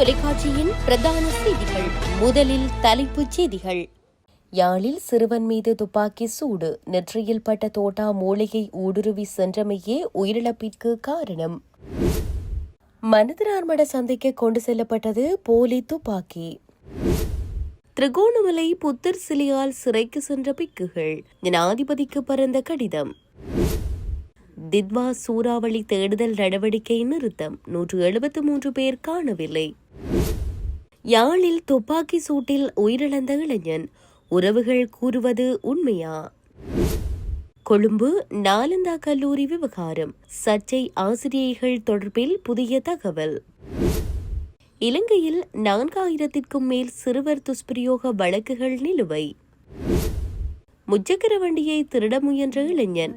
தொலைக்காட்சியின் பிரதான செய்திகள். முதலில் தலைப்புச் செய்திகள். யாழில் சிறுவன் மீது துப்பாக்கி சூடு, நெற்றியில் பட்ட தோட்டா மூளையை ஊடுருவி சென்றமையே உயிரிழப்பிற்கு காரணம். மனிதரார்மட சந்தைக்கு கொண்டு செல்லப்பட்டது போலி துப்பாக்கி. திருகோணமலை புத்தர் சிலையால் சிறைக்கு சென்ற பிக்குகள், ஜனாதிபதிக்கு பறந்த கடிதம். தித்வா சூறாவளி தேடுதல் நடவடிக்கை நிறுத்தம், 173 பேர் காணவில்லை. யாழில் துப்பாக்கி சூட்டில் உயிரிழந்த இளைஞன், உறவுகள் கூறுவது உண்மையா? கொழும்பு நாலந்தா கல்லூரி விவகாரம், சர்ச்சை ஆசிரியைகள் தொடர்பில் புதிய தகவல். இலங்கையில் 4000க்கும் மேல் சிறுவர் துஷ்பிரயோக வழக்குகள் நிலுவை. முச்சக்கர வண்டியை திருட முயன்ற இளைஞன்,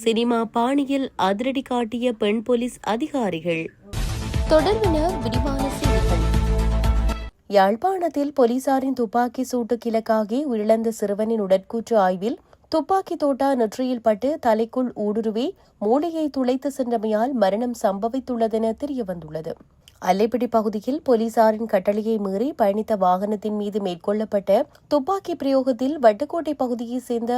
சினிமா பாணியில் அதிரடி காட்டிய பெண் போலீஸ் அதிகாரிகள். தொடர்பின விரிவான செய்திகள். யாழ்ப்பாணத்தில் போலீசாரின் துப்பாக்கி சூட்டுக்கு இலக்காகி உயிரிழந்த சிறுவனின் உடற்கூற்று ஆய்வில் துப்பாக்கி தோட்டா நெற்றியில் பட்டு தலைக்குள் ஊடுருவி மூளையை துளைத்து சென்றமையால் மரணம் சம்பவித்துள்ளதென தெரியவந்துள்ளது. அல்லைப்பிடி பகுதியில் போலீசாரின் கட்டளையை மீறி பயணித்த வாகனத்தின் மீது மேற்கொள்ளப்பட்ட துப்பாக்கி பிரயோகத்தில் வட்டுக்கோட்டை பகுதியைச் சேர்ந்த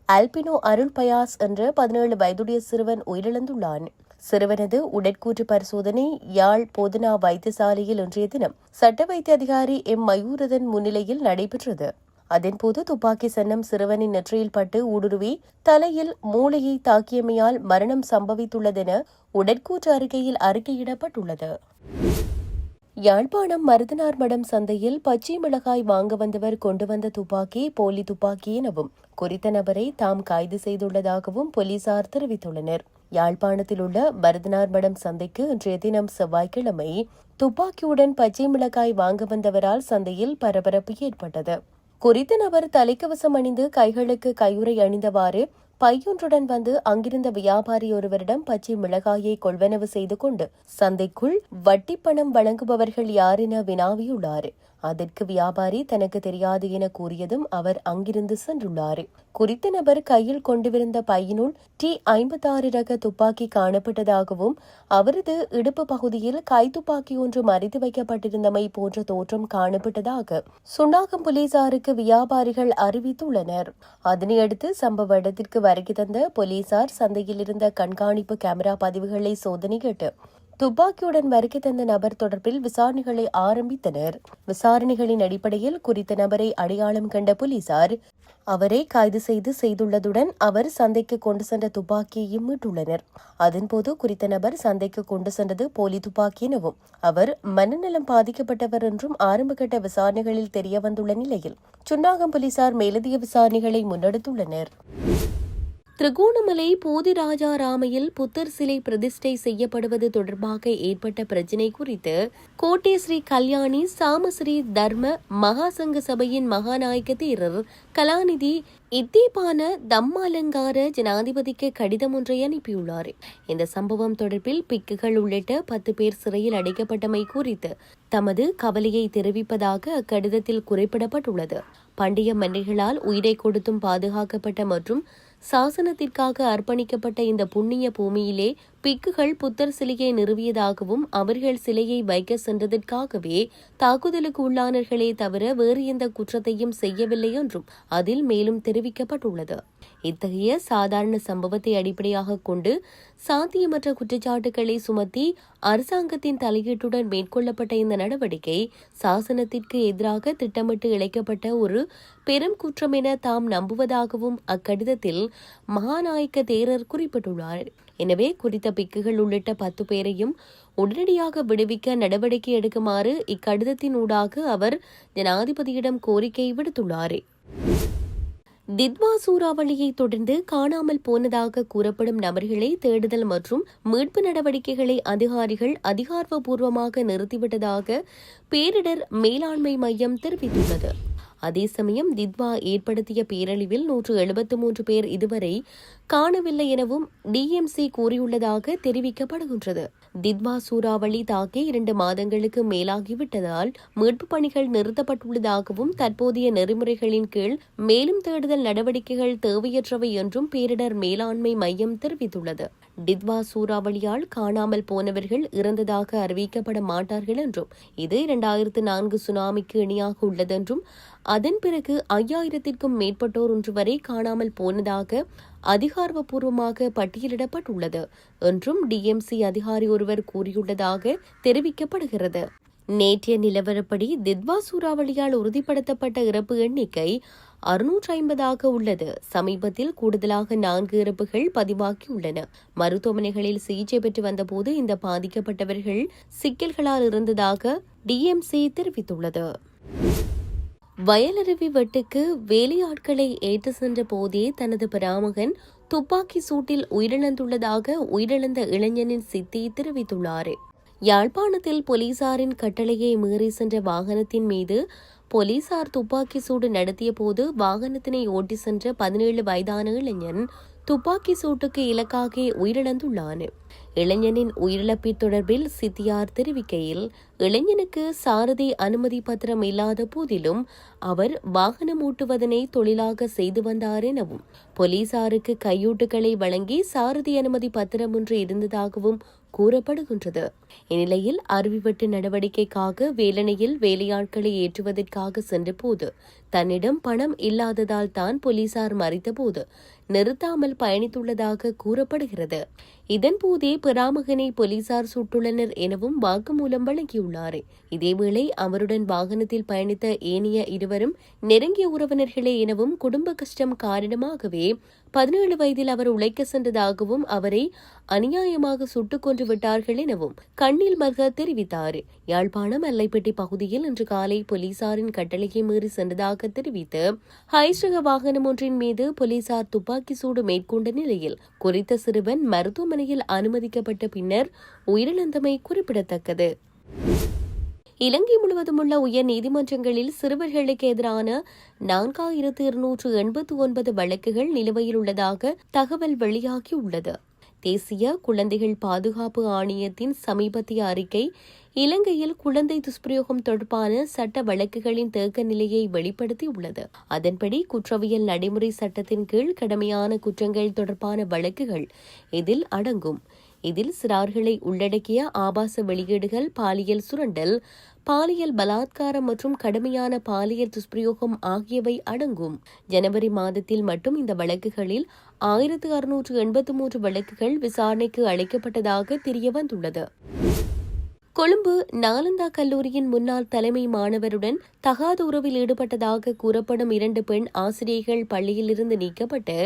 அல்பினோ அருள் பயாஸ் என்ற 17 வயதுடைய சிறுவன் உயிரிழந்துள்ளான். சிறுவனது உடற்கூற்று பரிசோதனை யாழ் போதனா வைத்தியசாலையில் இன்றைய தினம் சட்ட வைத்திய அதிகாரி எம் மயூரதன் முன்னிலையில் நடைபெற்றது. அதன்போது துப்பாக்கி சன்னம் சிறுவனின் நெற்றியில் பட்டு ஊடுருவி தலையில் மூளையை தாக்கியமையால் மரணம் சம்பவித்துள்ளதென உடற்கூற்று அறிக்கையில் அறிக்கையிடப்பட்டுள்ளது. யாழ்ப்பாணம் மருதனார்மடம் சந்தையில் பச்சை மிளகாய் வாங்க வந்தவர் கொண்டு வந்த துப்பாக்கி போலி துப்பாக்கி எனவும் குறித்த நபரை தாம் கைது செய்துள்ளதாகவும் போலீசார் தெரிவித்துள்ளனர். யாழ்ப்பாணத்தில் உள்ள மருதனார்மடம் சந்தைக்கு இன்றைய தினம் செவ்வாய்க்கிழமை துப்பாக்கியுடன் பச்சை மிளகாய் வாங்க வந்தவரால் சந்தையில் பரபரப்பு ஏற்பட்டது. குறித்த நபர் தலைக்கவசம் அணிந்து கைகளுக்கு கையுறை அணிந்தவாறு பையொன்றுடன் வந்து அங்கிருந்த வியாபாரி ஒருவரிடம் பச்சை மிளகாயை கொள்வனவு செய்து கொண்டு சந்தைக்குள் வட்டிப்பணம் வழங்குபவர்கள் யார் என வினாவியுள்ளார். அதற்கு வியாபாரி தனக்கு தெரியாது என கூறியதும் அவர் அங்கிருந்து சென்றுள்ளார். குறித்த நபர் கையில் கொண்டுவிருந்த பையினுள் T56 ரக துப்பாக்கி காணப்பட்டதாகவும் அவரது இடுப்பு பகுதியில் கைத்துப்பாக்கி ஒன்று மறைத்து வைக்கப்பட்டிருந்தமை போன்ற தோற்றம் காணப்பட்டதாக சுன்னாகம் போலீசாருக்கு வியாபாரிகள் அறிவித்துள்ளனர். அதனையடுத்து சம்பவ இடத்திற்கு வருகை தந்த போலீசார் சந்தையில் இருந்த கண்காணிப்பு கேமரா பதிவுகளை சோதனையிட்டு துப்பாக்கியுடன் வருகை தந்த நபர் தொடர்பில் விசாரணைகளை ஆரம்பித்தனர். விசாரணைகளின் அடிப்படையில் குறித்த நபரை அடையாளம் கண்ட போலீசார் அவரை கைது செய்துள்ளதுடன் அவர் சந்தைக்கு கொண்டு சென்ற துப்பாக்கியையும் மீட்டுள்ளனர். அதன்போது குறித்த நபர் சந்தைக்கு கொண்டு சென்றது போலி துப்பாக்கி எனவும் அவர் மனநலம் பாதிக்கப்பட்டவர் என்றும் ஆரம்பகட்ட விசாரணைகளில் தெரியவந்துள்ள நிலையில் சுன்னாகம் போலீசார் மேலதிக விசாரணைகளை முன்னெடுத்துள்ளனர். திருகோணமலை போதிராஜாராமையில் புத்தர் சிலை பிரதிஷ்டை செய்யப்படுவது தொடர்பாக ஏற்பட்ட பிரச்சினை குறித்து கோட்டை ஸ்ரீ கல்யாணி சாமஸ்ரீ தர்ம மகாசங்க சபையின் மகாநாயக தேரர் கலாநிதி இத்தீபான தம்மாலங்கார ஜனாதிபதிக்கு கடிதம் ஒன்றை அனுப்பியுள்ளார். இந்த சம்பவம் தொடர்பில் பிக்குகள் உள்ளிட்ட 10 பேர் சிறையில் அடைக்கப்பட்டமை குறித்து தமது கவலையை தெரிவிப்பதாக அக்கடிதத்தில் குறிப்பிடப்பட்டுள்ளது. பண்டைய மன்னர்களால் உயிரை கொடுத்தும் பாதுகாக்கப்பட்ட மற்றும் சாசனத்திற்காக அர்ப்பணிக்கப்பட்ட இந்த புண்ணிய பூமியிலே பிக்குகள் புத்தர் சிலையை நிறுவியதாகவும் அவர்கள் சிலையை வைக்க சென்றதற்காகவே தாக்குதலுக்கு உள்ளானர்களே தவிர வேறு எந்த குற்றத்தையும் செய்யவில்லை என்றும் அதில் மேலும் தெரிவிக்கப்பட்டுள்ளது. இத்தகைய சாதாரண சம்பவத்தை அடிப்படையாக கொண்டு சாத்தியமற்ற குற்றச்சாட்டுகளை சுமத்தி அரசாங்கத்தின் தலையீட்டுடன் மேற்கொள்ளப்பட்ட இந்த நடவடிக்கை சாசனத்திற்கு எதிராக திட்டமிட்டு இழைக்கப்பட்ட ஒரு பெரும் குற்றம் என தாம் நம்புவதாகவும் அக்கடிதத்தில் மகாநாயக்க தேரர் குறிப்பிட்டுள்ளார். எனவே குறித்த பிக்குகள் உள்ளிட்ட 10 பேரையும் உடனடியாக விடுவிக்க நடவடிக்கை எடுக்குமாறு இக்கடிதத்தின் ஊடாக அவர் ஜனாதிபதியிடம் கோரிக்கை விடுத்துள்ளார். தித்வா சூறாவளியை தொடர்ந்து காணாமல் போனதாக கூறப்படும் நபர்களை தேடுதல் மற்றும் மீட்பு நடவடிக்கைகளை அதிகாரிகள் அதிகாரப்பூர்வமாக நிறுத்திவிட்டதாக பேரிடர் மேலாண்மை மையம் தெரிவித்துள்ளது. அதே சமயம் தித்வா ஏற்படுத்திய பேரழிவில் 173 பேர் இதுவரை காணவில்லை எனவும் டிஎம்சி கூறியுள்ளதாக தெரிவிக்கப்படுகின்றது. தித்வா சூறாவளி தாக்கி 2 மாதங்களுக்கு மேலாகிவிட்டதால் மீட்புப் பணிகள் நிறுத்தப்பட்டுள்ளதாகவும் தற்போதைய நெறிமுறைகளின் கீழ் மேலும் தேடுதல் நடவடிக்கைகள் தேவையற்றவை என்றும் பேரிடர் மேலாண்மை மையம் தெரிவித்துள்ளது. டித்வா சூறாவளியால் காணாமல் போனவர்கள் இறந்ததாக அறிவிக்கப்பட மாட்டார்கள் என்றும் இது 2004 சுனாமிக்கு இணையாக உள்ளதென்றும் அதன் பிறகு 5000க்கும் மேற்பட்டோர் ஒன்று வரை காணாமல் போனதாக அதிகாரப்பூர்வமாக பட்டியலிடப்பட்டுள்ளது என்றும் டிஎம்சி அதிகாரி ஒருவர் கூறியுள்ளதாக தெரிவிக்கப்படுகிறது. நேற்றைய நிலவரப்படி தித்வா சூறாவளியால் உறுதிப்படுத்தப்பட்ட இறப்பு எண்ணிக்கை 650 உள்ளது. சமீபத்தில் கூடுதலாக 4 இறப்புகள் பதிவாகியுள்ளன. மருத்துவமனைகளில் சிகிச்சை பெற்று வந்தபோது இந்த பாதிக்கப்பட்டவர்கள் சிக்கல்களால் இருந்ததாக டிஎம்சி தெரிவித்துள்ளது. வயலருவி வெட்டுக்கு வேலையாட்களை ஏற்று சென்ற போதே தனது பராமகன் துப்பாக்கி சூட்டில் உயிரிழந்துள்ளதாக உயிரிழந்த இளைஞனின் சித்தி தெரிவித்துள்ளார். யாழ்ப்பாணத்தில் போலீசாரின் கட்டளையை மீறி சென்ற வாகனத்தின் மீது போலீசார் துப்பாக்கி சூடு நடத்திய போது வாகனத்தினை ஓட்டி சென்ற 17 வயதான இளைஞன் துப்பாக்கி சூட்டுக்கு இலக்காகி உயிரிழந்துள்ளான். இளைஞனின் உயிரிழப்பு தொடர்பில் சித்தியார் தெரிவிக்கையில், இளைஞனுக்கு சாரதி அனுமதி பத்திரம் இல்லாத போதிலும் அவர் வாகனம் ஓட்டுவதனை தொழிலாக செய்து வந்தார் எனவும் போலீசாருக்கு கையூட்டுகளை வழங்கி சாரதி அனுமதி பத்திரம் ஒன்று இருந்ததாகவும் கூறப்படுகின்றது. இந்நிலையில் அருவிவெட்டு நடவடிக்கைக்காக வேலணையில் வேலையாட்களை ஏற்றுவதற்காக சென்றபோது தன்னிடம் பணம் இல்லாததால் தான் போலீசார் மறித்தபோது நிறுத்தாமல் பயணித்துள்ளதாக கூறப்படுகிறது. இதன்போதே பராமகனை போலீசார் சுட்டுள்ளனர் எனவும் வாக்குமூலம் வழங்கியுள்ளார். இதேவேளை அவருடன் வாகனத்தில் பயணித்த ஏனைய இருவரும் நெருங்கிய உறவினர்களே எனவும் குடும்ப கஷ்டம் காரணமாகவே 17 வயதில் அவர் உழைக்க சென்றதாகவும் அவரை அநியாயமாக சுட்டுக் கொன்று விட்டார்கள் எனவும் கண்ணில் மல்க தெரிவித்தார். யாழ்ப்பாணம் அல்லைப்பட்டி பகுதியில் இன்று காலை போலீசாரின் கட்டளையை மீறி சென்றதாக தெரிவித்து ஹைஸ்ரக வாகனம் ஒன்றின் மீது போலீசார் துப்பாக்கி சூடு மேற்கொண்ட நிலையில் குறித்த சிறுவன் மருத்துவமனையில் அனுமதிக்கப்பட்ட பின்னர் உயிரிழந்தமை குறிப்பிடத்தக்கது. இலங்கை முழுவதும் உள்ள உயர் நீதிமன்றங்களில் சிறுவர்களுக்கு எதிரான 4289 வழக்குகள் நிலுவையில் உள்ளதாக தகவல் வெளியாகியுள்ளது. தேசிய குழந்தைகள் பாதுகாப்பு ஆணையத்தின் சமீபத்திய அறிக்கை இலங்கையில் குழந்தை துஷ்பிரயோகம் தொடர்பான சட்ட வழக்குகளின் தேக்க நிலையை வெளிப்படுத்தியுள்ளது. அதன்படி குற்றவியல் நடைமுறை சட்டத்தின் கீழ் கடுமையான குற்றங்கள் தொடர்பான வழக்குகள் இதில் அடங்கும். இதில் சிறார்களை உள்ளடக்கிய ஆபாச வெளியீடுகள், பாலியல் சுரண்டல், பாலியல் பலாத்காரம் மற்றும் கடுமையான பாலியல் துஷ்பிரயோகம் ஆகியவை அடங்கும். ஜனவரி மாதத்தில் மட்டும் இந்த வழக்குகளில் 1683 வழக்குகள் விசாரணைக்கு அளிக்கப்பட்டதாக தெரியவந்துள்ளது. கொழும்பு நாலந்தா கல்லூரியின் முன்னாள் தலைமை மாணவருடன் தகாத உறவில் ஈடுபட்டதாக கூறப்படும் 2 பெண் ஆசிரியர்கள் பள்ளியிலிருந்து நீக்கப்பட்டு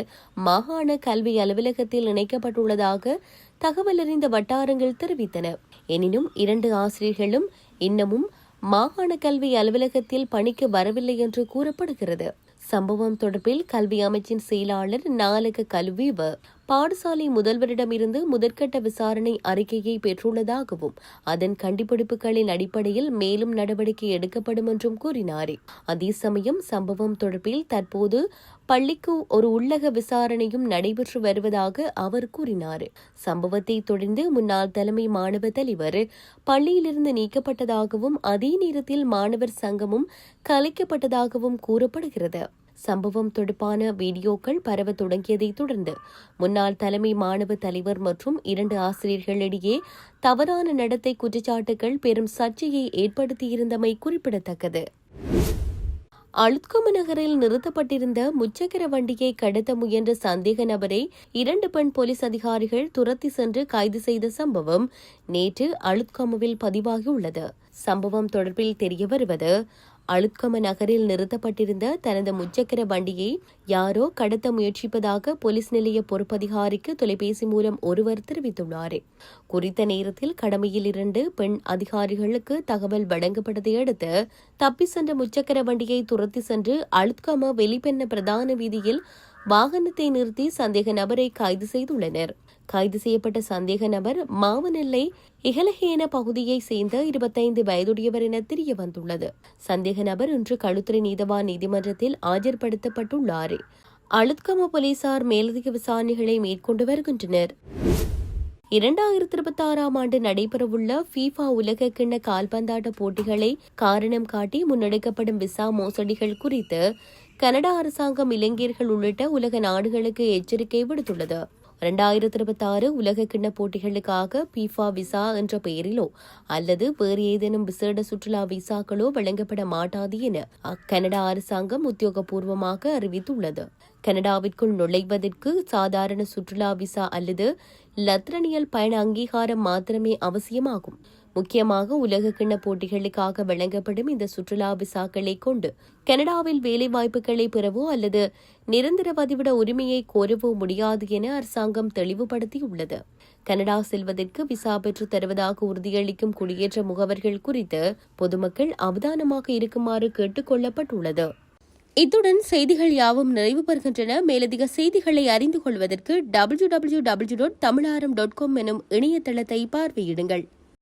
மாகாண கல்வி அலுவலகத்தில் இணைக்கப்பட்டுள்ளதாக தகவல் அறிந்த வட்டாரங்கள் தெரிவித்தன. எனினும் 2 ஆசிரியர்களும் இன்னமும் மாகாண கல்வி அலுவலகத்தில் பணிக்கு வரவில்லை என்று கூறப்படுகிறது. சம்பவம் தொடர்பில் கல்வி அமைச்சின் செயலாளர் நாலக கல்விவ பாடசாலை முதல்வரிடமிருந்து முதற்கட்ட விசாரணை அறிக்கையை பெற்றுள்ளதாகவும் அதன் கண்டுபிடிப்புகளின் அடிப்படையில் மேலும் நடவடிக்கை எடுக்கப்படும் என்றும் கூறினார். அதே சமயம் சம்பவம் தொடர்பில் தற்போது பள்ளிக்கு ஒரு உள்ளக விசாரணையும் நடைபெற்று வருவதாக அவர் கூறினார். சம்பவத்தை தொடர்ந்து முன்னாள் தலைமை மாணவ தலைவர் பள்ளியிலிருந்து நீக்கப்பட்டதாகவும் அதே நேரத்தில் மாணவர் சங்கமும் கலைக்கப்பட்டதாகவும் கூறப்படுகிறது. சம்பவம் தொடர்பான வீடியோக்கள் பரவ தொடங்கியதை தொடர்ந்து முன்னாள் தலைமை மாணவ தலைவர் மற்றும் 2 ஆசிரியர்களிடையே தவறான நடத்தை குற்றச்சாட்டுகள் பெரும் சர்ச்சையை ஏற்படுத்தியிருந்தமை குறிப்பிடத்தக்கது. அளுத்கம நகரில் நிறுத்தப்பட்டிருந்த முச்சக்கர வண்டியை கடத்த முயன்ற சந்தேக நபரை 2 பெண் போலீஸ் அதிகாரிகள் துரத்தி சென்று கைது செய்த சம்பவம் நேற்று அளுத்கமவில் பதிவாகியுள்ளது. சம்பவம் தொடர்பில் தெரியவருவது, அளுத்கம நகரில் நிறுத்தப்பட்டிருந்த தனது முச்சக்கர வண்டியை யாரோ கடத்த முயற்சிப்பதாக போலீஸ் நிலைய பொறுப்பதிகாரிக்கு தொலைபேசி மூலம் ஒருவர் தெரிவித்துள்ளார். குறித்த நேரத்தில் கடமையில் 2 பெண் அதிகாரிகளுக்கு தகவல் வழங்கப்பட்டதை அடுத்து தப்பி சென்ற முச்சக்கர வண்டியை துரத்தி சென்று அளுத்கம வெளிப்பெண்ண பிரதான வீதியில் வாகனத்தை நிறுத்தி சந்தேக நபரை கைது செய்துள்ளனர். கைது செய்யப்பட்ட சந்தேக நபர் மாவனெல்லை இகலஹேன பகுதியைச் சேர்ந்த 25 வயதுடையவர் என தெரிய வந்துள்ளது. சந்தேக நபர் இன்று களுத்துறை நீதவான் நீதிமன்றத்தில் ஆஜர்படுத்தப்பட்டுள்ளார். அளுத்கம போலீசார் மேலதிக விசாரணைகளை மேற்கொண்டு வருகின்றனர். 2026 ஆண்டு நடைபெறவுள்ள FIFA உலக கிண்ண கால்பந்தாட்ட போட்டிகளை காரணம் காட்டி முன்னெடுக்கப்படும் விசா மோசடிகள் குறித்து கனடா அரசாங்கம் இளைஞர்கள் உள்ளிட்ட உலக நாடுகளுக்கு எச்சரிக்கை விடுத்துள்ளது. 2026 உலக கிண்ண போட்டிகளுக்காக FIFA விசா என்ற பெயரிலோ அல்லது வேறு ஏதேனும் விசேட சுற்றுலா விசாக்களோ வழங்கப்பட மாட்டாது என கனடா அரசாங்கம் உத்தியோகபூர்வமாக அறிவித்துள்ளது. கனடாவிற்குள் நுழைவதற்கு சாதாரண சுற்றுலா விசா அல்லது லத்திரனியல் பயண அங்கீகாரம் மாத்திரமே அவசியமாகும். முக்கியமாக உலக கிண்ண போட்டிகளுக்காக வழங்கப்படும் இந்த சுற்றுலா விசாக்களை கொண்டு கனடாவில் வேலைவாய்ப்புகளை பெறவோ அல்லது நிரந்தர வதிவிட உரிமையை கோரவோ முடியாது என அரசாங்கம் தெளிவுபடுத்தியுள்ளது. கனடா செல்வதற்கு விசா பெற்றுத் தருவதாக உறுதியளிக்கும் குடியேற்ற முகவர்கள் குறித்து பொதுமக்கள் அவதானமாக இருக்குமாறு கேட்டுக் கொள்ளப்பட்டுள்ளது. இத்துடன் செய்திகள் யாவும் நிறைவு பெறுகின்றன. மேலதிக செய்திகளை அறிந்து கொள்வதற்கு www.tamilaram.com எனும் இணையதளத்தை பார்வையிடுங்கள்.